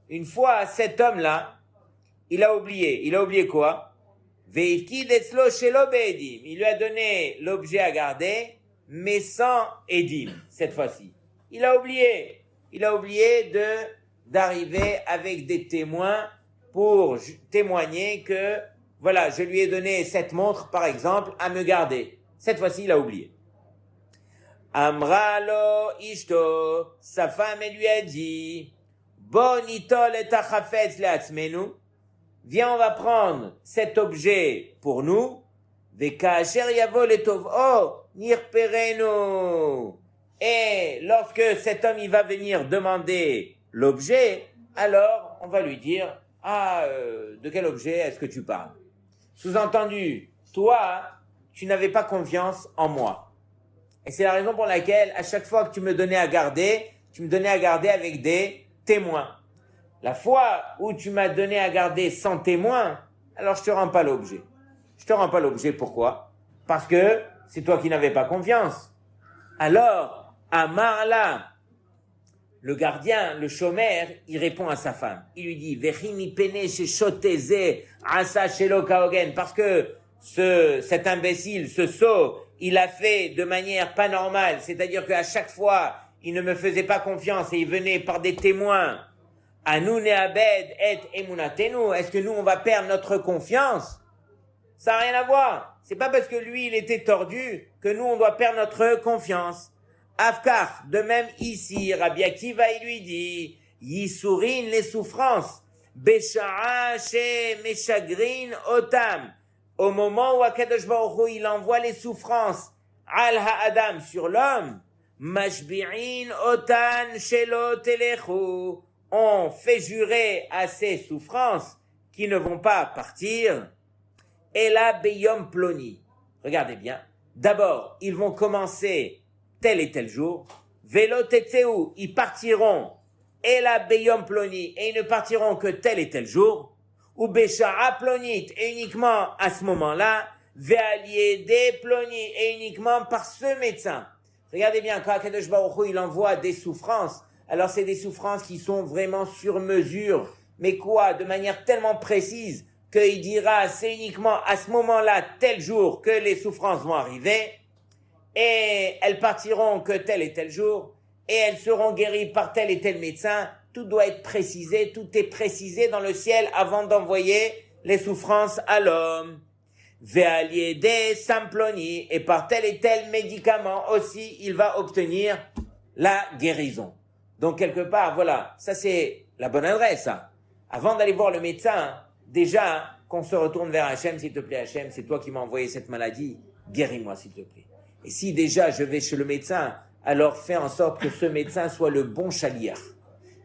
Une fois, cet homme-là, il a oublié quoi? Veivkid etzlo shelo be'edim. Il lui a donné l'objet à garder, mais sans Edim, cette fois-ci. Il a oublié d'arriver avec des témoins pour témoigner que, voilà, je lui ai donné cette montre, par exemple, à me garder. Cette fois-ci, il a oublié. Amralo ishto, sa femme, elle lui a dit, bonitol et achafetz leatzmenu, viens, on va prendre cet objet pour nous, vekaasher yavo letov'o, nirperenu. Et lorsque cet homme, il va venir demander l'objet, alors on va lui dire, de quel objet est-ce que tu parles? Sous-entendu, toi, tu n'avais pas confiance en moi. Et c'est la raison pour laquelle, à chaque fois que tu me donnais à garder, tu me donnais à garder avec des témoins. La fois où tu m'as donné à garder sans témoin, alors je te rends pas l'objet. Je te rends pas l'objet, pourquoi? Parce que c'est toi qui n'avais pas confiance. Alors, Amarla, le gardien, le chômeur, il répond à sa femme. Il lui dit, Vechimi pene sheshoteze asa shelo kaogen, parce que cet imbécile, ce sot, il a fait de manière pas normale, c'est-à-dire qu'à chaque fois, il ne me faisait pas confiance et il venait par des témoins. Anu ne'abed et emunatenu, est-ce que nous, on va perdre notre confiance? Ça n'a rien à voir. C'est pas parce que lui, il était tordu que nous, on doit perdre notre confiance. Afkar, de même ici, Rabbi Akiva, il lui dit, Yisurin, les souffrances, Besha'a she meshagrin otam, au moment où Akadosh Baruch Hu, il envoie les souffrances, al ha'adam, sur l'homme, mashbi'in otan shelo telechu, on fait jurer à ces souffrances qui ne vont pas partir, et la beyom ploni. Regardez bien. D'abord, ils vont commencer tel et tel jour. Velo tetzeu, ils partiront. Et la beyom ploni, et ils ne partiront que tel et tel jour. Ou besha'a plonit, et uniquement à ce moment-là. Ve'aliede ploni, et uniquement par ce médecin. Regardez bien, quand Akadosh Baruch Hu, il envoie des souffrances, alors c'est des souffrances qui sont vraiment sur mesure. Mais quoi? De manière tellement précise qu'il dira, c'est uniquement à ce moment-là, tel jour, que les souffrances vont arriver, et elles partiront que tel et tel jour, et elles seront guéries par tel et tel médecin. Tout doit être précisé, tout est précisé dans le ciel avant d'envoyer les souffrances à l'homme. Ve'aliede samploni, et par tel et tel médicament aussi, il va obtenir la guérison. Donc quelque part, voilà, ça c'est la bonne adresse, ça. Avant d'aller voir le médecin, déjà, qu'on se retourne vers Hachem, s'il te plaît, Hachem, c'est toi qui m'as envoyé cette maladie, guéris-moi, s'il te plaît. Et si déjà je vais chez le médecin, alors fais en sorte que ce médecin soit le bon chaliar,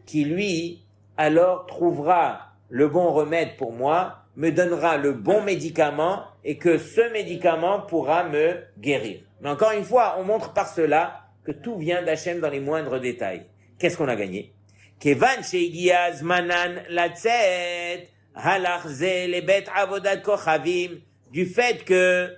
qui lui, alors trouvera le bon remède pour moi, me donnera le bon médicament, et que ce médicament pourra me guérir. Mais encore une fois, on montre par cela que tout vient d'Hachem dans les moindres détails. Qu'est-ce qu'on a gagné? Kevan she'igia zmanan latzet, halach ze lebet avodat kochavim, du fait que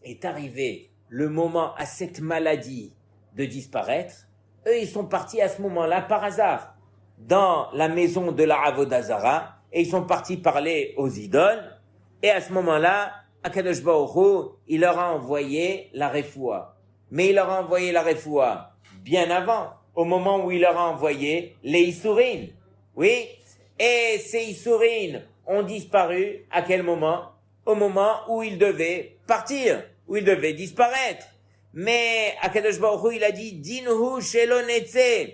est arrivé le moment à cette maladie de disparaître, eux ils sont partis à ce moment-là par hasard dans la maison de la Avodah Zara et ils sont partis parler aux idoles et à ce moment-là Akadosh Baruch Hu, il leur a envoyé la refoua. Mais il leur a envoyé la refoua bien avant, au moment où il leur a envoyé les Issourines. Oui, et ces Issourines ont disparu à quel moment? Au moment où ils devaient partir, où ils devaient disparaître. Mais Akadosh Baruch Hu, il a dit Dinhu shelo netze.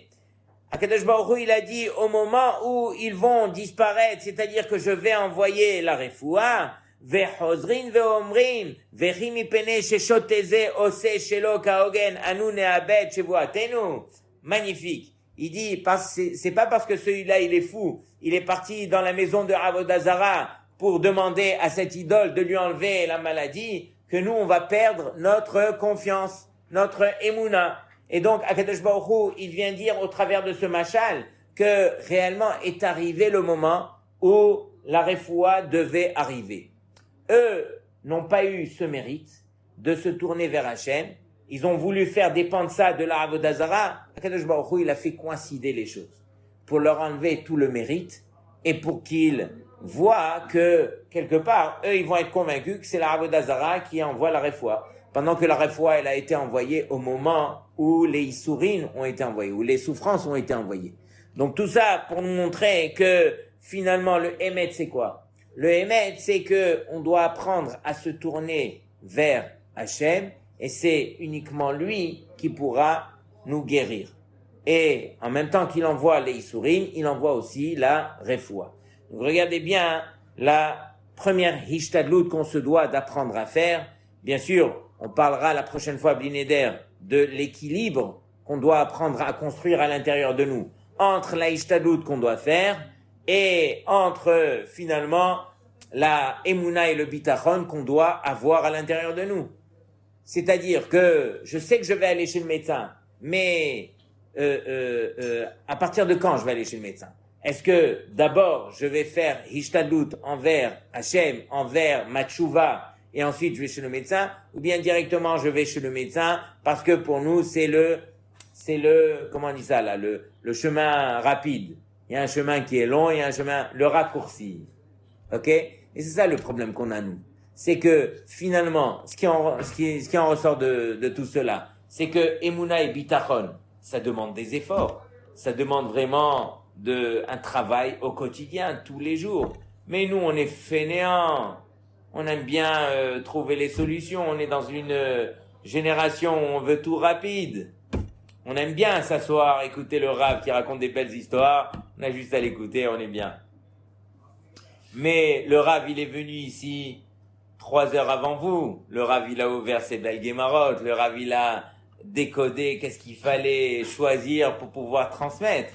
Akadosh Baruch Hu, il a dit au moment où ils vont disparaître, c'est-à-dire que je vais envoyer la refoua, Vechozrin veomrim, vechim ipene sheshoteze ose shelo kaogen anu neabed shevuatenu. Magnifique. Il dit, c'est pas parce que celui-là il est fou, il est parti dans la maison de Avodah Zara pour demander à cette idole de lui enlever la maladie, que nous on va perdre notre confiance, notre émouna. Et donc, Akadosh Baruch Hu, il vient dire au travers de ce machal que réellement est arrivé le moment où la refoua devait arriver. Eux n'ont pas eu ce mérite de se tourner vers Hachem. Ils ont voulu faire dépendre ça de la Avodah Zara. Akadosh Baruch Hu, il a fait coïncider les choses pour leur enlever tout le mérite et pour qu'ils voient que, quelque part, eux, ils vont être convaincus que c'est la Avodah Zara qui envoie la refoua. Pendant que la refoua, elle a été envoyée au moment où les Issourines ont été envoyés, où les souffrances ont été envoyées. Donc tout ça pour nous montrer que finalement le Emet c'est quoi? Le Emet c'est que on doit apprendre à se tourner vers Hachem et c'est uniquement lui qui pourra nous guérir. Et en même temps qu'il envoie les Issourines, il envoie aussi la refoua. Donc regardez bien la première hishtadlut qu'on se doit d'apprendre à faire. Bien sûr, on parlera la prochaine fois, Blinéder, de l'équilibre qu'on doit apprendre à construire à l'intérieur de nous, entre la hishtadlut qu'on doit faire et entre finalement la émouna et le bitachon qu'on doit avoir à l'intérieur de nous. C'est-à-dire que je sais que je vais aller chez le médecin, mais à partir de quand je vais aller chez le médecin? Est-ce que d'abord je vais faire hishtadlut envers Hachem, envers ma tchouva, et ensuite je vais chez le médecin, ou bien directement je vais chez le médecin parce que pour nous c'est le comment on dit ça là, le chemin rapide. Il y a un chemin qui est long, il y a un chemin, le raccourci. Ok? Et c'est ça le problème qu'on a nous. C'est que finalement, ce qui en ressort de tout cela, c'est que Emouna et Bitachon, ça demande des efforts. Ça demande vraiment un travail au quotidien, tous les jours. Mais nous, on est fainéants. On aime bien trouver les solutions. On est dans une génération où on veut tout rapide. On aime bien s'asseoir, écouter le Rav qui raconte des belles histoires. On a juste à l'écouter, on est bien. Mais le Rav, il est venu ici 3 heures avant vous. Le Rav, il a ouvert ses belles guémarottes. Le Rav, il a décodé qu'est-ce qu'il fallait choisir pour pouvoir transmettre.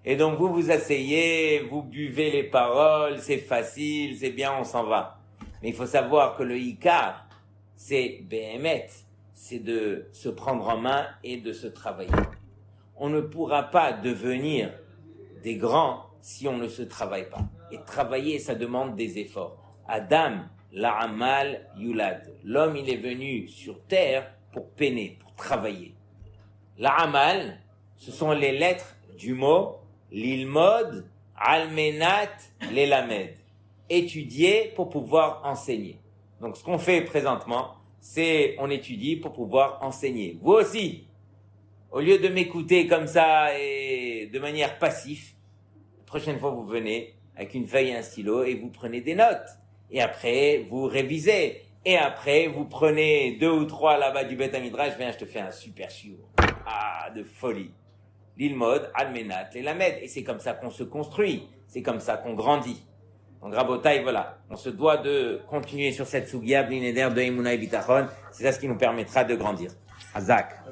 Et donc vous vous asseyez, vous buvez les paroles, c'est facile, c'est bien, on s'en va. Mais il faut savoir que le Ikar, c'est Behemet, c'est de se prendre en main et de se travailler. On ne pourra pas devenir des grands si on ne se travaille pas. Et travailler, ça demande des efforts. Adam, la'amal yulad. L'homme, il est venu sur terre pour peiner, pour travailler. La'amal, ce sont les lettres du mot l'ilmod, almenat, lelamed. Étudier pour pouvoir enseigner. Donc, ce qu'on fait présentement, c'est on étudie pour pouvoir enseigner. Vous aussi, au lieu de m'écouter comme ça et de manière passive, la prochaine fois vous venez avec une feuille et un stylo et vous prenez des notes. Et après, vous révisez. Et après, vous prenez 2 ou 3 là-bas du Beth Midrash. Viens, je te fais un super shiur. Ah, de folie. L'ilmod, almenat, lelamed. Et c'est comme ça qu'on se construit. C'est comme ça qu'on grandit. Donc, Rabotai, voilà. On se doit de continuer sur cette sougia, Blinéder de Emouna et Bitachon. C'est ça ce qui nous permettra de grandir. Hazak.